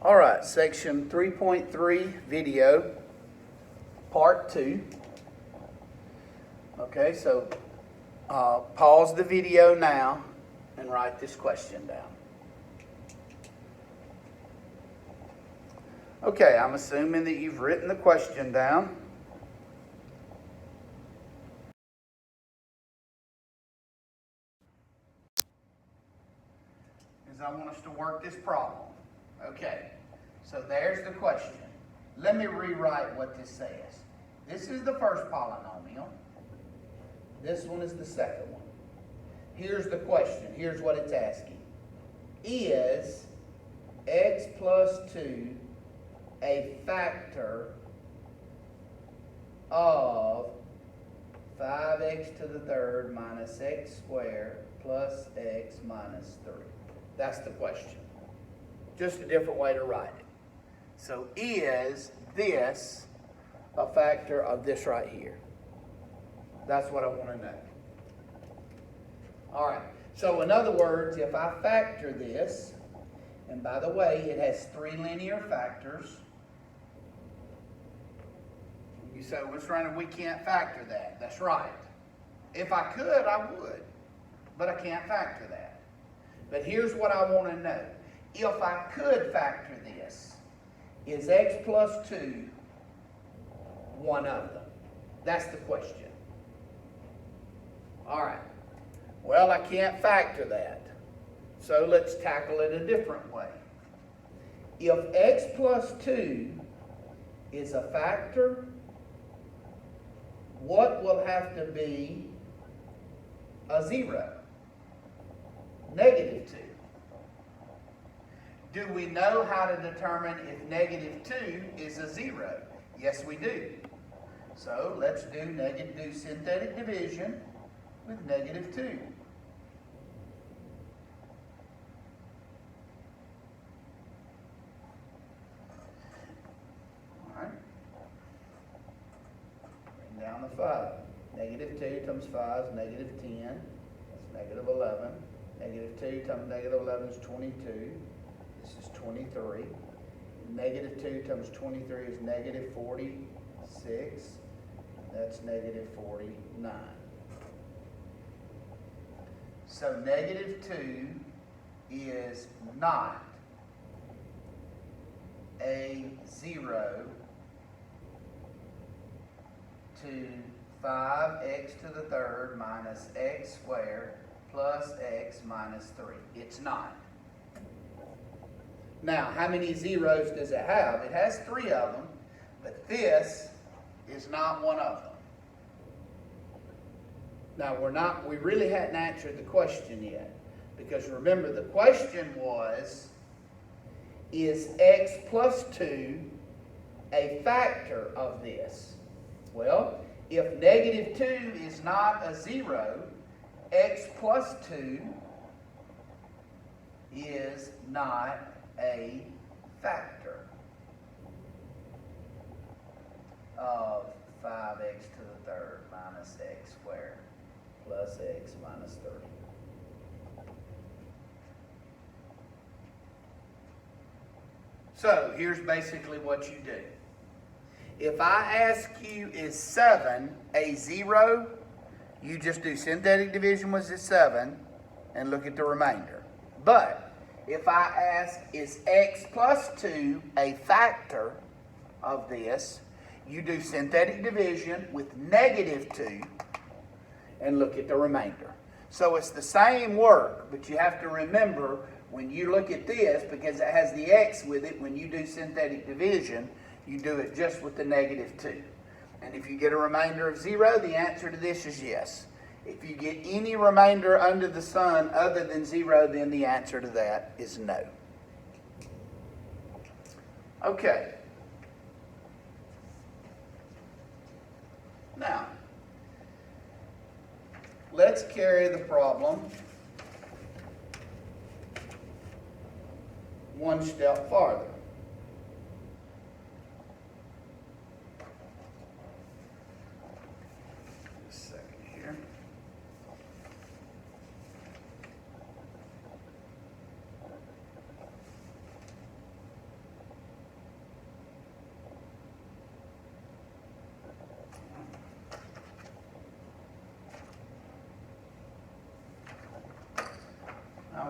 All right, section 3.3 video, part 2. Okay, so pause the video now and write this question down. Okay, I'm assuming that you've written the question down. I want us to work this problem. Okay, so there's the question. Let me rewrite what this says. This is the first polynomial. This one is the second one. Here's the question. Here's what it's asking. Is x plus 2 a factor of 5x to the third minus x squared plus x minus 3? That's the question. Just a different way to write it. So is this a factor of this right here? That's what I want to know. All right. So in other words, if I factor this, and by the way, it has 3 linear factors. You say, well, Mr. Rainer, we can't factor that. That's right. If I could, I would. But I can't factor that. But here's what I want to know. If I could factor this, is x plus 2 one of them? That's the question. All right. Well, I can't factor that. So let's tackle it a different way. If x plus 2 is a factor, what will have to be a 0? Negative 2. Do we know how to determine if negative 2 is a 0? Yes, we do. So let's do synthetic division with negative 2. All right. Bring down the 5. Negative 2 times 5 is negative 10. That's negative 11. Negative 2 times negative 11 is 22. This is 23. Negative 2 times 23 is negative 46. That's negative 49. So negative 2 is not a 0 to 5x to the third minus x squared plus x minus 3. It's not. Now, how many zeros does it have? It has 3 of them, but this is not one of them. Now, we really hadn't answered the question yet, because remember, the question was, is x plus 2 a factor of this? Well, if negative 2 is not a 0, x plus 2 is not a factor of 5x to the third minus x squared plus x minus 3. So here's basically what you do. If I ask you, is 7 a 0? You just do synthetic division with the 7 and look at the remainder. But if I ask, is x plus 2 a factor of this? You do synthetic division with negative 2 and look at the remainder. So it's the same work, but you have to remember when you look at this, because it has the x with it, when you do synthetic division, you do it just with the negative 2. And if you get a remainder of 0, the answer to this is yes. If you get any remainder under the sun other than 0, then the answer to that is no. Okay. Now, let's carry the problem one step farther.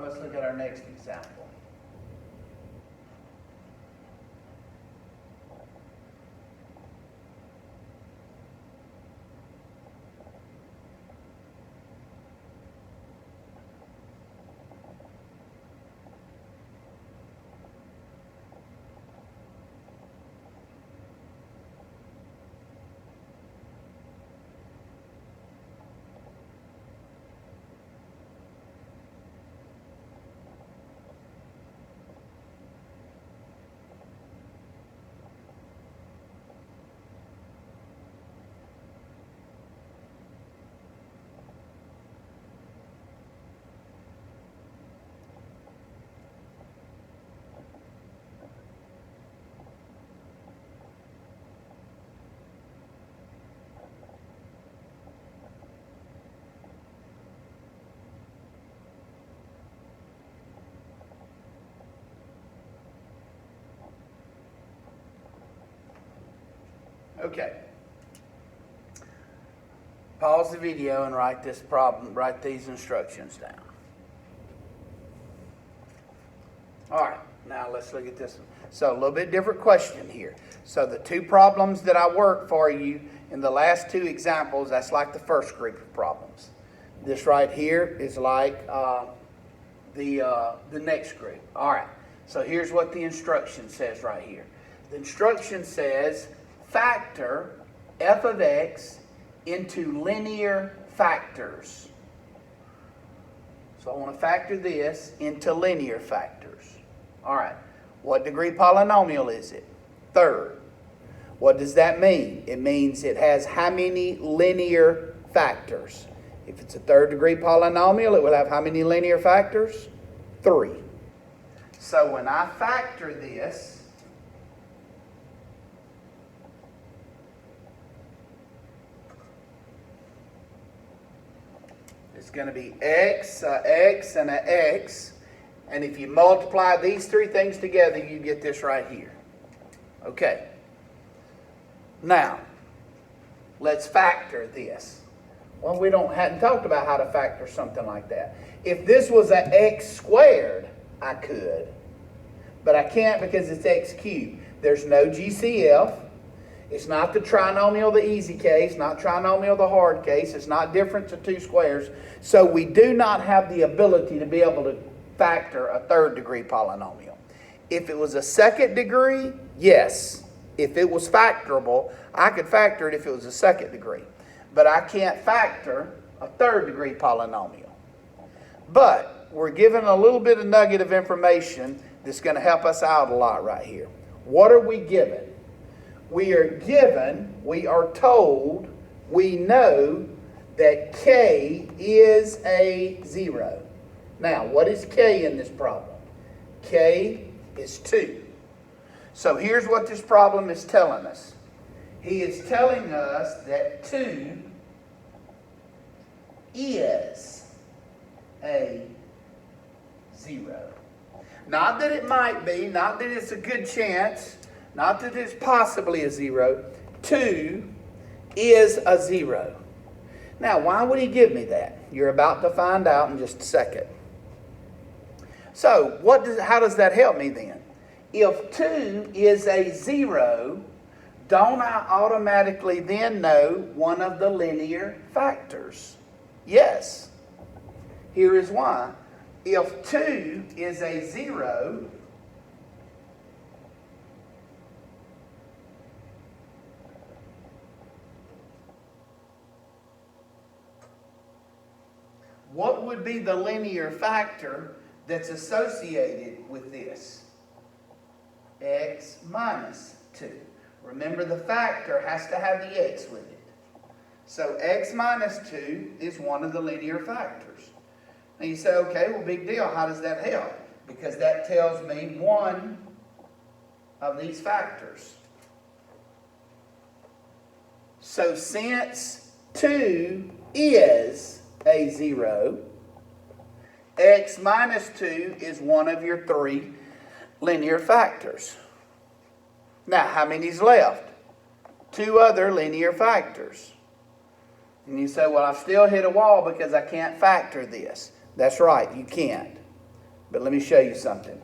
let's look at our next example. Okay. Pause the video and write this problem, write these instructions down. All right, now let's look at this one. So a little bit different question here. So the two problems that I worked for you in the last two examples, that's like the first group of problems. This right here is like the next group. All right, so here's what the instruction says right here. The instruction says factor f of x into linear factors. So I want to factor this into linear factors. All right, what degree polynomial is it? Third. What does that mean? It means it has how many linear factors? If it's a third degree polynomial, it will have how many linear factors? 3. So when I factor this, it's going to be x, x, and an x. And if you multiply these three things together, you get this right here. Okay. Now, let's factor this. Well, we hadn't talked about how to factor something like that. If this was an x squared, I could. But I can't because it's x cubed. There's no GCF. It's not the trinomial, the easy case, not trinomial, the hard case. It's not difference of two squares. So we do not have the ability to be able to factor a third degree polynomial. If it was a second degree, yes. If it was factorable, I could factor it if it was a second degree. But I can't factor a third degree polynomial. But we're given a little bit of nugget of information that's going to help us out a lot right here. What are we given? We are told, we know that k is a 0. Now, what is k in this problem? K is 2. So here's what this problem is telling us. He is telling us that 2 is a 0. Not that it might be, not that it's a good chance, not that it's possibly a 0. 2 is a 0. Now, why would he give me that? You're about to find out in just a second. So, how does that help me then? If 2 is a 0, don't I automatically then know one of the linear factors? Yes. Here is why. If 2 is a 0, what would be the linear factor that's associated with this? X minus 2. Remember, the factor has to have the x with it. So x minus 2 is one of the linear factors. Now you say, okay, well, big deal. How does that help? Because that tells me one of these factors. So since 2 is a 0, x minus 2 is one of your 3 linear factors. Now, how many's left? 2 other linear factors. And you say, well, I've still hit a wall because I can't factor this. That's right, you can't. But let me show you something.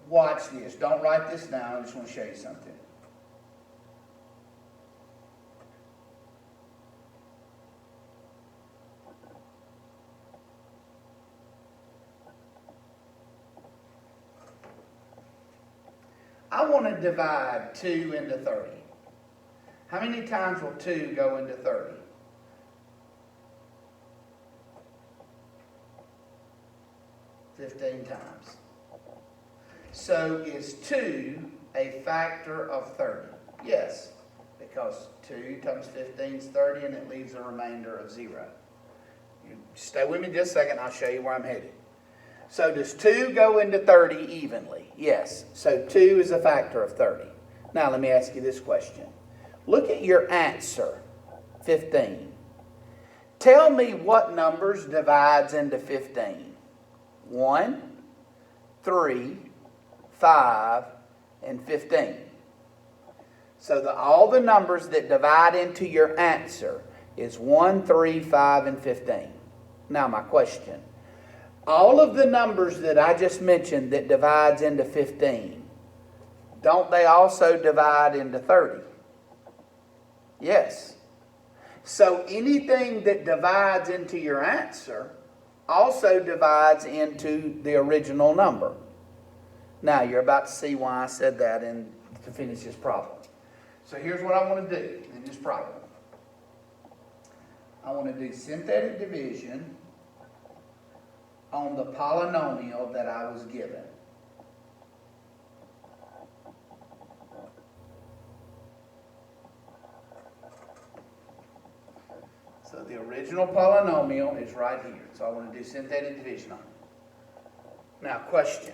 Watch this. Don't write this down. I just want to show you something. I want to divide 2 into 30. How many times will 2 go into 30? $15 times. So is 2 a factor of 30? Yes, because 2 times 15 is 30 and it leaves a remainder of 0. You stay with me just a second, I'll show you where I'm headed. So does 2 go into 30 evenly? Yes. So 2 is a factor of 30. Now let me ask you this question. Look at your answer, 15. Tell me what numbers divides into 15. 1, 3, 5, and 15. So all the numbers that divide into your answer is 1, 3, 5, and 15. Now my question. All of the numbers that I just mentioned that divides into 15, don't they also divide into 30? Yes. So anything that divides into your answer also divides into the original number. Now you're about to see why I said that to finish this problem. So here's what I want to do in this problem. I want to do synthetic division on the polynomial that I was given. So the original polynomial is right here. So I want to do synthetic division on it. Now question.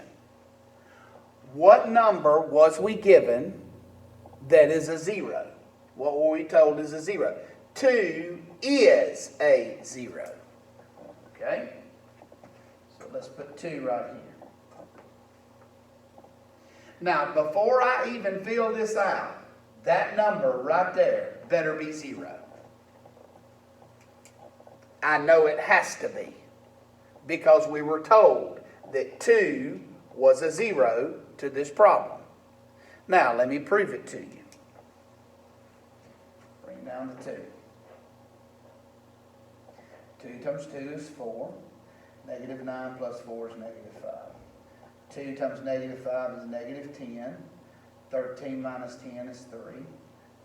What number was we given that is a 0? What were we told is a 0? 2 is a 0. Okay? So let's put 2 right here. Now, before I even fill this out, that number right there better be 0. I know it has to be, because we were told that 2 was a 0 to this problem. Now, let me prove it to you. Bring down the 2. 2 times 2 is 4. Negative 9 plus 4 is negative 5. 2 times negative 5 is negative 10. 13 minus 10 is 3.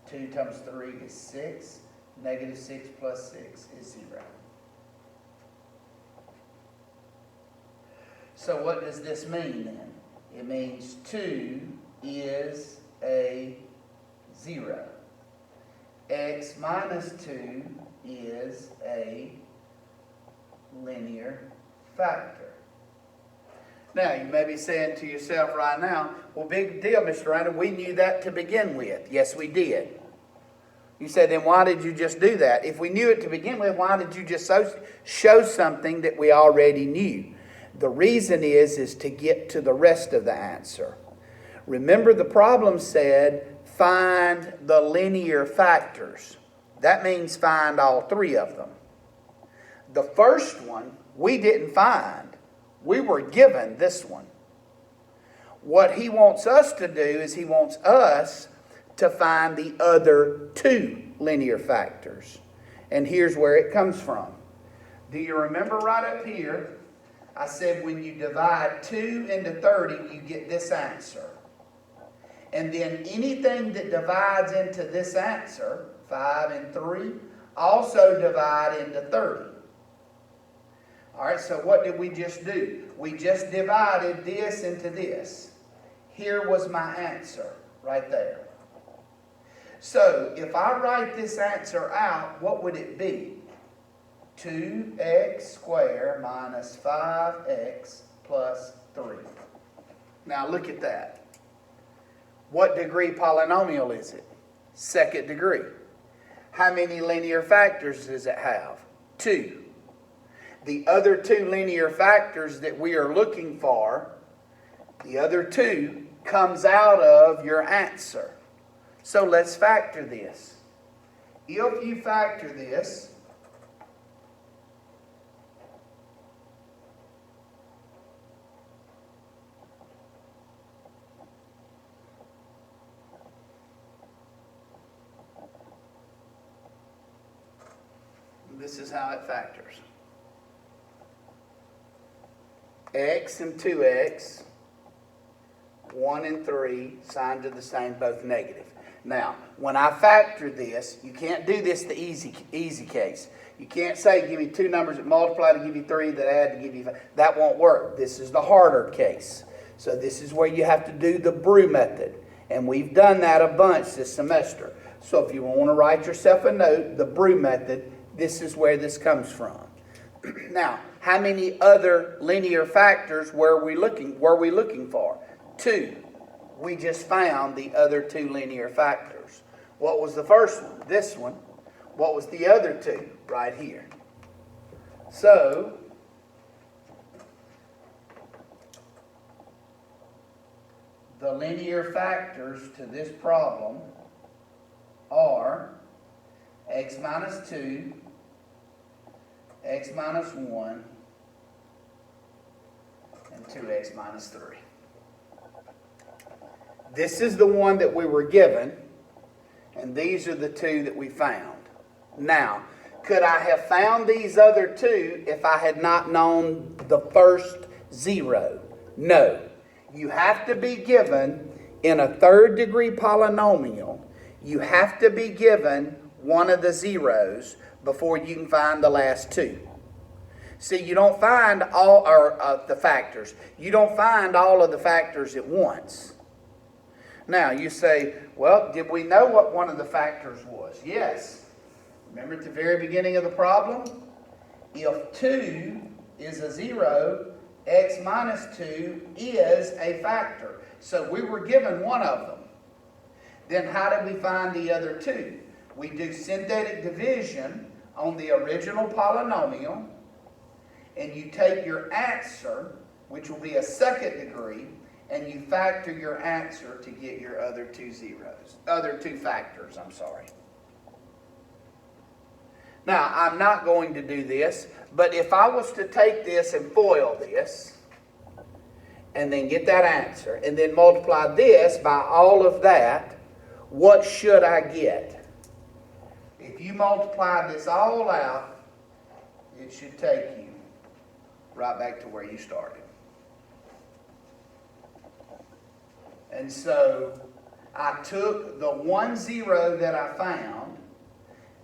2 times 3 is 6. Negative 6 plus 6 is 0. So what does this mean then? It means 2 is a 0. X minus 2 is a linear factor. Now, you may be saying to yourself right now, well, big deal, Mr. Randall, we knew that to begin with. Yes, we did. You said, then why did you just do that? If we knew it to begin with, why did you just show something that we already knew? The reason is to get to the rest of the answer. Remember, the problem said, find the linear factors. That means find all 3 of them. The first one, we didn't find. We were given this one. What he wants us to do is he wants us to find the other 2 linear factors. And here's where it comes from. Do you remember right up here, I said when you divide 2 into 30, you get this answer. And then anything that divides into this answer, 5 and 3, also divide into 30. All right, so what did we just do? We just divided this into this. Here was my answer, right there. So, if I write this answer out, what would it be? 2x squared minus 5x plus 3. Now, look at that. What degree polynomial is it? Second degree. How many linear factors does it have? 2. The other 2 linear factors that we are looking for, the other 2 comes out of your answer. So let's factor this. If you factor this, This is how it factors. X and 2x, 1 and 3, signs are the same, both negative. Now, when I factor this, you can't do this the easy case. You can't say, give me two numbers that multiply to give you 3, that add to give you 5. That won't work. This is the harder case. So this is where you have to do the brew method. And we've done that a bunch this semester. So if you want to write yourself a note, the brew method, this is where this comes from. Now, how many other linear factors were we looking for? 2. We just found the other 2 linear factors. What was the first one? This one. What was the other 2? Right here. So, the linear factors to this problem are x minus 2, x minus 1, and 2x minus 3. This is the one that we were given, and these are the 2 that we found. Now, could I have found these other 2 if I had not known the first 0? No. You have to be given, in a third degree polynomial, you have to be given one of the zeros before you can find the last 2. See, you don't find all the factors. You don't find all of the factors at once. Now, you say, well, did we know what one of the factors was? Yes. Remember at the very beginning of the problem? If 2 is a 0, x minus 2 is a factor. So we were given one of them. Then how did we find the other 2? We do synthetic division on the original polynomial, and you take your answer, which will be a second degree, and you factor your answer to get your other 2 factors, I'm sorry. Now, I'm not going to do this, but if I was to take this and FOIL this, and then get that answer, and then multiply this by all of that, what should I get? If you multiply this all out, it should take you right back to where you started. And so, I took the 1 0 that I found,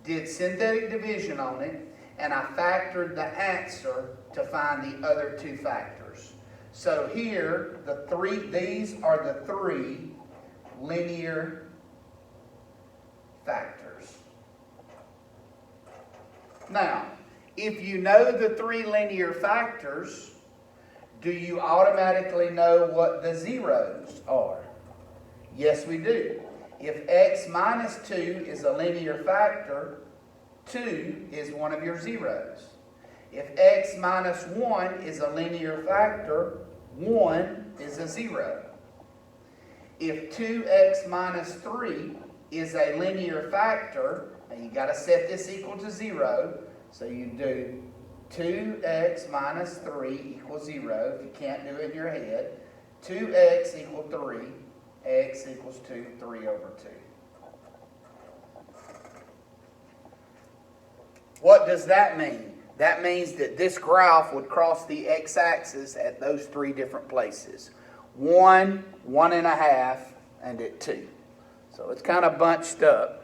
did synthetic division on it, and I factored the answer to find the other 2 factors. So here, these are the 3 linear factors. Now, if you know the 3 linear factors, do you automatically know what the zeros are? Yes, we do. If x minus 2 is a linear factor, 2 is one of your zeros. If x minus 1 is a linear factor, 1 is a 0. If 2x minus 3 is a linear factor, and you've got to set this equal to 0, so you do 2x minus 3 equals 0, if you can't do it in your head. 2x equals 3, x equals 2, 3 over 2. What does that mean? That means that this graph would cross the x-axis at those 3 different places. 1, 1.5, and at 2. So it's kind of bunched up.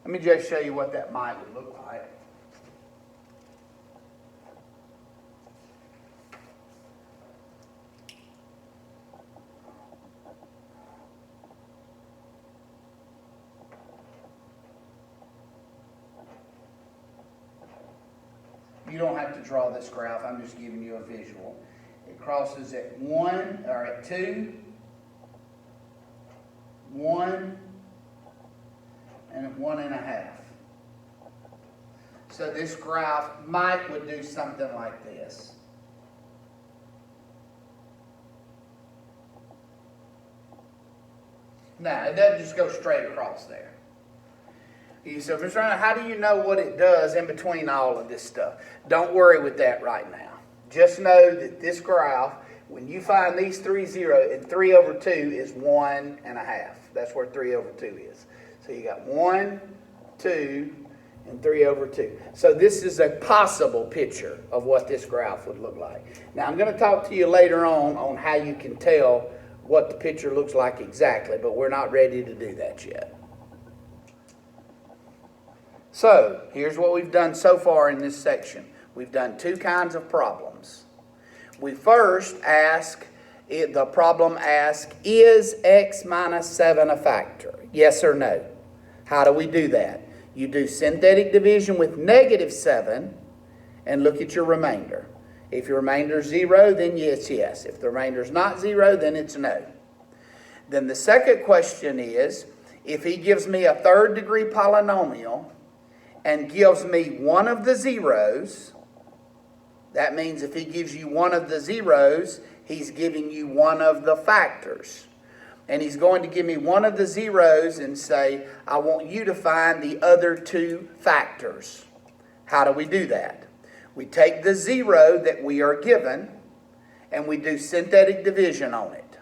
Let me just show you what that might look like. You don't have to draw this graph. I'm just giving you a visual. It crosses at 1, or at 2, 1, and at 1.5. So this graph would do something like this. Now, it doesn't just go straight across there. So, Mr. Ryan, how do you know what it does in between all of this stuff? Don't worry with that right now. Just know that this graph, when you find these 3 zeros, and 3 over 2 is 1.5. That's where 3 over 2 is. So you got 1, 2, and 3 over 2. So this is a possible picture of what this graph would look like. Now I'm going to talk to you later on how you can tell what the picture looks like exactly, but we're not ready to do that yet. So here's what we've done so far in this section. We've done two kinds of problems. We first ask, the problem asks, is x minus 7 a factor? Yes or no? How do we do that? You do synthetic division with negative 7 and look at your remainder. If your remainder is 0, then it's yes. If the remainder is not 0, then it's no. Then the second question is, if he gives me a third degree polynomial and gives me one of the zeros, that means if he gives you one of the zeros, he's giving you one of the factors. And he's going to give me one of the zeros and say, I want you to find the other two factors. How do we do that? We take the 0 that we are given and we do synthetic division on it.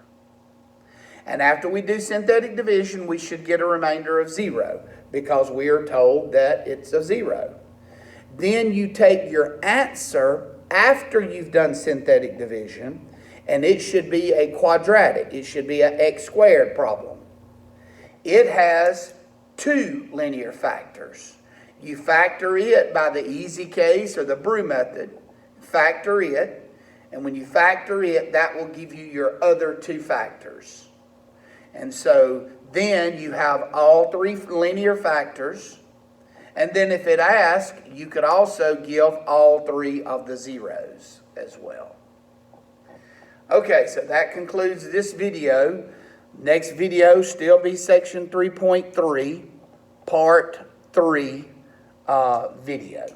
And after we do synthetic division, we should get a remainder of 0 because we are told that it's a 0. Then you take your answer after you've done synthetic division, and it should be a quadratic. It should be an x squared problem. It has two linear factors. You factor it by the easy case or the Brew method. Factor it, and when you factor it, that will give you your other two factors. And so then you have all three linear factors. And then if it asks, you could also give all three of the zeros as well. Okay, so that concludes this video. Next video still be section 3.3, part 3 video.